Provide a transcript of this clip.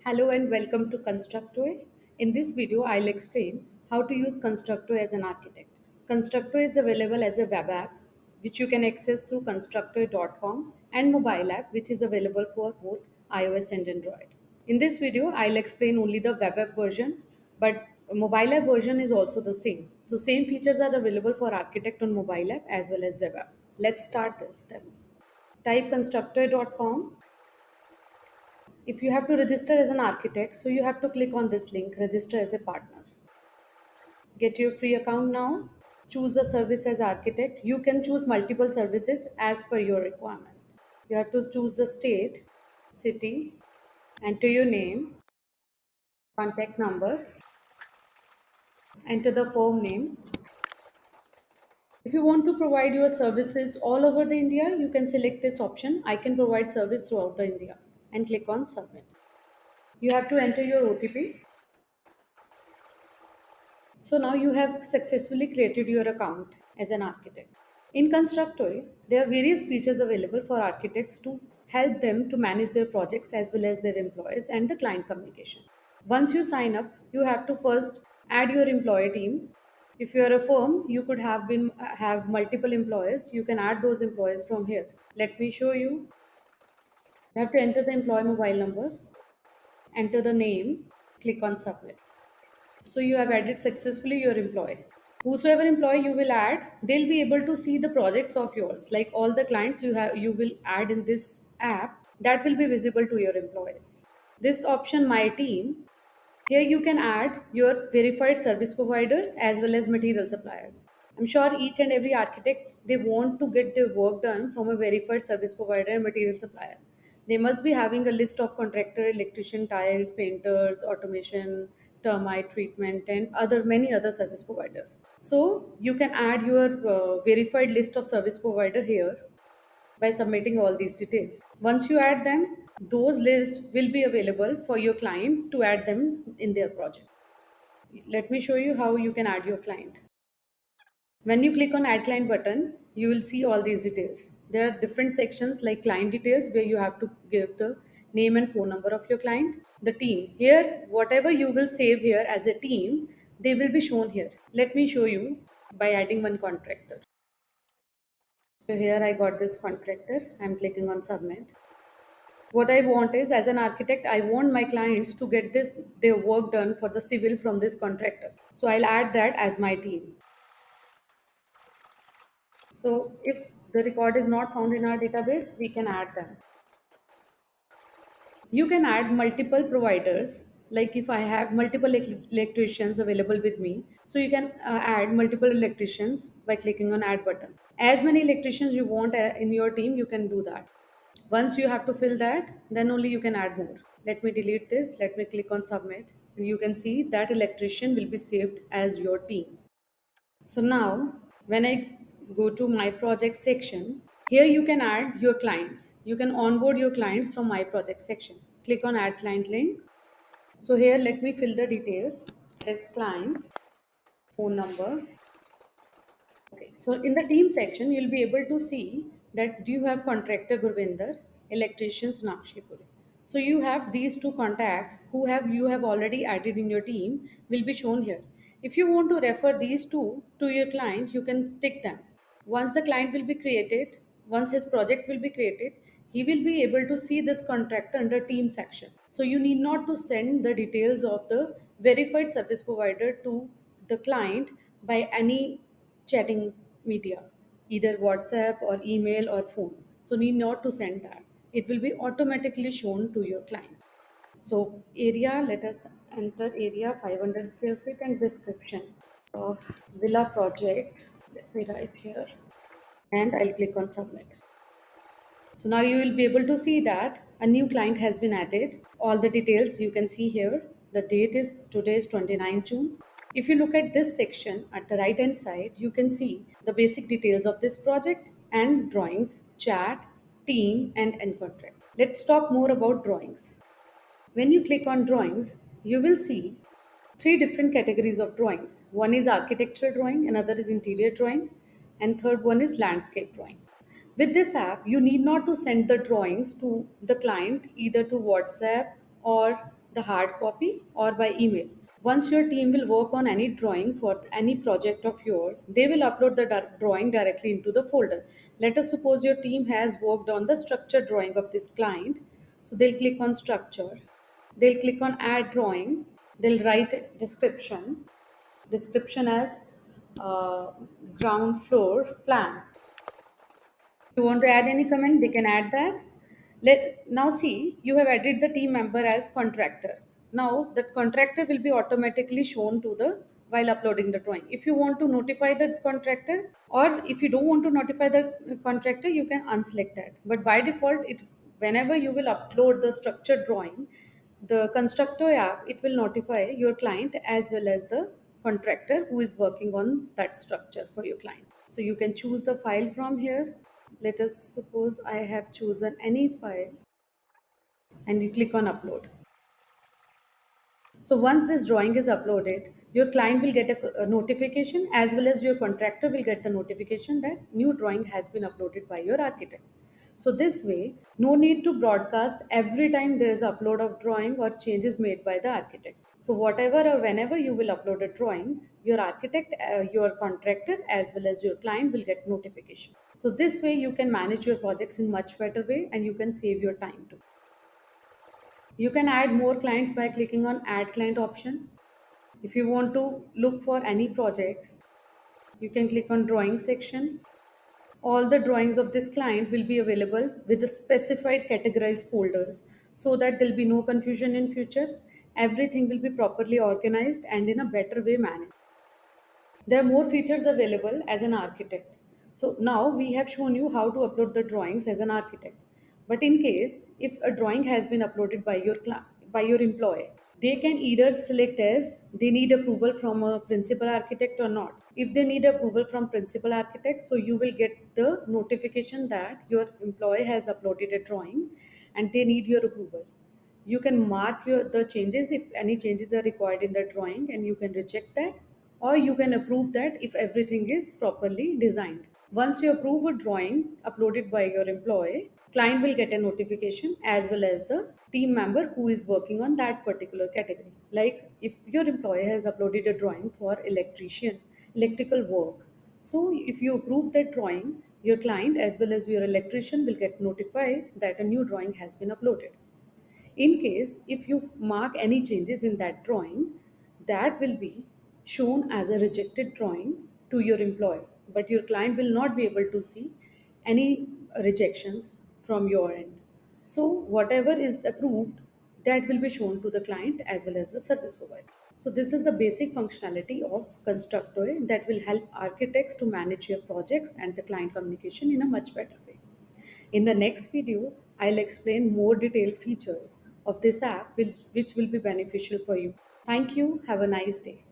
Hello and welcome to ConstructOye. In this video, I'll explain how to use ConstructOye as an architect. ConstructOye is available as a web app which you can access through constructoye.com and mobile app which is available for both iOS and Android. In this video, I'll explain only the web app version, but mobile app version is also the same. So same features are available for architect on mobile app as well as web app. Let's start this demo. Type constructoye.com. If you have to register as an architect, so you have to click on this link, register as a partner. Get your free account now. Choose a service as architect. You can choose multiple services as per your requirement. You have to choose the state, city, enter your name, contact number, enter the firm name. If you want to provide your services all over the India, you can select this option. I can provide service throughout the India and click on submit. You have to enter your OTP. So now you have successfully created your account as an architect. In ConstructOye, there are various features available for architects to help them to manage their projects as well as their employees and the client communication. Once you sign up, you have to first add your employee team. If you are a firm, you could have multiple employees. You can add those employees from here. Let me show you. You have to enter the employee mobile number, enter the name, click on submit. So you have added successfully your employee. Whosoever employee you will add, they'll be able to see the projects of yours. Like all the clients you will add in this app, that will be visible to your employees. This option, My Team, here you can add your verified service providers as well as material suppliers. I'm sure each and every architect they want to get their work done from a verified service provider and material supplier. They must be having a list of contractor, electrician, tiles, painters, automation, termite treatment, and other many other service providers. So you can add your verified list of service provider here by submitting all these details. Once you add them, those lists will be available for your client to add them in their project. Let me show you how you can add your client. When you click on Add Client button, you will see all these details. There are different sections like client details where you have to give the name and phone number of your client. The team. Here, whatever you will save here as a team, they will be shown here. Let me show you by adding one contractor. So here I got this contractor. I'm clicking on submit. What I want is, as an architect, I want my clients to get their work done for the civil from this contractor. So I'll add that as my team. So if the record is not found in our database, we can add them. You can add multiple providers. Like if I have multiple electricians available with me, so you can add multiple electricians by clicking on add button. As many electricians you want in your team, you can do that. Once you have to fill that, then only you can add more. Let me delete this. Let me click on submit. And you can see that electrician will be saved as your team. So now when I go to my project section, here you can add your clients. You can onboard your clients from my project section. Click on add client link. So here let me fill the details. As client, phone number. Okay, so in the team section, you'll be able to see that you have contractor Gurvinder, electricians Nakshipuri. So you have these two contacts who have you have already added in your team will be shown here. If you want to refer these two to your client, you can tick them. Once the client will be created, once his project will be created, he will be able to see this contractor under team section. So you need not to send the details of the verified service provider to the client by any chatting media, either WhatsApp or email or phone. So need not to send that. It will be automatically shown to your client. So area, let us enter area 500 square feet and description of villa project. Let me write here and I'll click on submit. So now you will be able to see that a new client has been added. All the details you can see here. The date is today is 29 June. If you look at this section at the right hand side, you can see the basic details of this project and drawings, chat, team and end contract. Let's talk more about drawings. When you click on drawings, you will see three different categories of drawings. One is architectural drawing, another is interior drawing, and third one is landscape drawing. With this app, you need not to send the drawings to the client either through WhatsApp or the hard copy, or by email. Once your team will work on any drawing for any project of yours, they will upload the drawing directly into the folder. Let us suppose your team has worked on the structure drawing of this client. So they'll click on structure, they'll click on add drawing, they'll write description as uh, ground floor plan. If you want to add any comment, they can add that. Let now see, you have added the team member as contractor. Now that contractor will be automatically shown to the while uploading the drawing. If you want to notify the contractor, or if you don't want to notify the contractor, you can unselect that. But by default, it whenever you will upload the structured drawing, the ConstructOye app, it will notify your client as well as the contractor who is working on that structure for your client. So you can choose the file from here. Let us suppose I have chosen any file, and you click on upload. So once this drawing is uploaded, your client will get a notification, as well as your contractor will get the notification that new drawing has been uploaded by your architect. So this way, no need to broadcast every time there is upload of drawing or changes made by the architect. So whatever or whenever you will upload a drawing, your architect, your contractor, as well as your client will get notification. So this way you can manage your projects in much better way, and you can save your time too. You can add more clients by clicking on add client option. If you want to look for any projects, you can click on drawing section. All the drawings of this client will be available with the specified categorized folders, so that there'll be no confusion in future. Everything will be properly organized and in a better way managed. There are more features available as an architect. So now we have shown you how to upload the drawings as an architect. But in case if a drawing has been uploaded by by your employee, they can either select as they need approval from a principal architect or not. If they need approval from principal architect, so you will get the notification that your employee has uploaded a drawing and they need your approval. You can mark the changes if any changes are required in the drawing, and you can reject that, or you can approve that if everything is properly designed. Once you approve a drawing uploaded by your employee, client will get a notification, as well as the team member who is working on that particular category. Like if your employee has uploaded a drawing for electrical work, so if you approve that drawing, your client as well as your electrician will get notified that a new drawing has been uploaded. In case if you mark any changes in that drawing, that will be shown as a rejected drawing to your employee, but your client will not be able to see any rejections from your end. So whatever is approved, that will be shown to the client as well as the service provider. So this is the basic functionality of ConstructOye that will help architects to manage your projects and the client communication in a much better way. In the next video, I'll explain more detailed features of this app which will be beneficial for you. Thank you. Have a nice day.